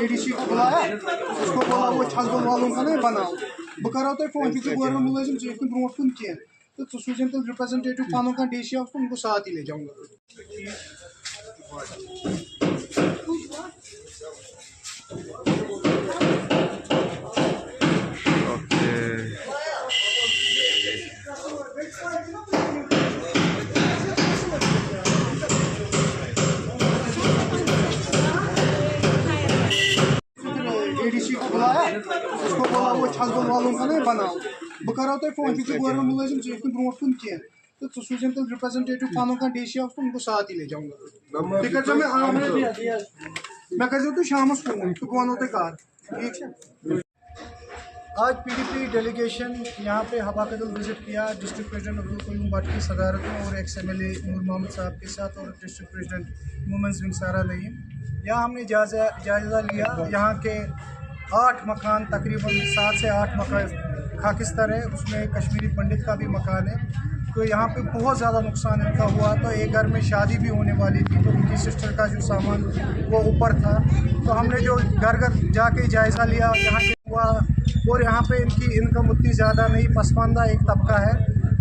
ADC को बुलाया, उसको बोला वो छलबल वालों का नहीं बनाओ, बह करो तो फोन क्योंकि गवर्नमेंट मुलाजिम जो इतने ब्रोट कुन किए तो सूजन तो रिप्रेजेंटेटिव पानों का DC ऑफिस उनको साथ ही ले जाऊंगा. ADC को बुलाया, उसको बोला वो छलबल वालों का नहीं बनाओ, बह करो तो फोन क्योंकि गवर्नमेंट मुलाजिम जो इतने ब्रोट कुन किए तो सूजन तो रिप्रेजेंटेटिव पानों का DC ऑफिस उनको साथ ही ले जाऊंगा. टिकट जो मैं आमने दिया मैं कर दूँ शाम को फोन तो कौन होते कार ठीक है. आज PDP डेलीगेशन यहाँ पे हबाकदल विजिट किया डिस्ट्रिक्ट प्रेसिडेंट अब्दुल कयूम भट्ट की सदारत में और एक्स MLA नूर मोहम्मद साहब के साथ और डिस्ट्रिक्ट प्रेसिडेंट वुमेंस विंग सारा नईम. यहाँ हमने जायज़ा लिया. यहाँ के 8 मकान तकरीबन 7 से 8 मकान खाकिस्तर है, उसमें कश्मीरी पंडित का भी मकान है. तो यहाँ पे बहुत ज़्यादा नुकसान इनका हुआ. तो एक घर में शादी भी होने वाली थी तो उनकी सिस्टर का जो सामान वो ऊपर था. तो हमने जो घर घर जाके जायज़ा लिया यहाँ के हुआ और यहाँ पे इनकी इनकम उतनी ज़्यादा नहीं, पसमानदा एक तबका है.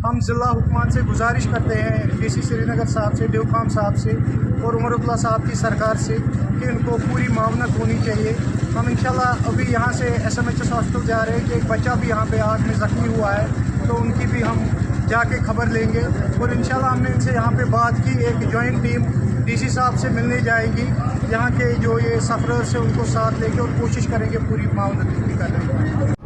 हम ज़िला हुक्मान से गुजारिश करते हैं DC श्रीनगर साहब से, ड्यूकाम साहब से और उमरुल्लाह साहब की सरकार से कि इनको पूरी मावनत होनी चाहिए. हम इंशाल्लाह अभी यहाँ से SMHS हॉस्पिटल जा रहे हैं कि एक बच्चा भी यहाँ पे आग में ज़ख्मी हुआ है तो उनकी भी हम जाके खबर लेंगे. और इंशाल्लाह हमने इनसे यहाँ पे बात की, एक जॉइंट टीम DC साहब से मिलने जाएगी, यहाँ के जो ये सफरर्स हैं उनको साथ लेके और कोशिश करेंगे पूरी मावनत करने की.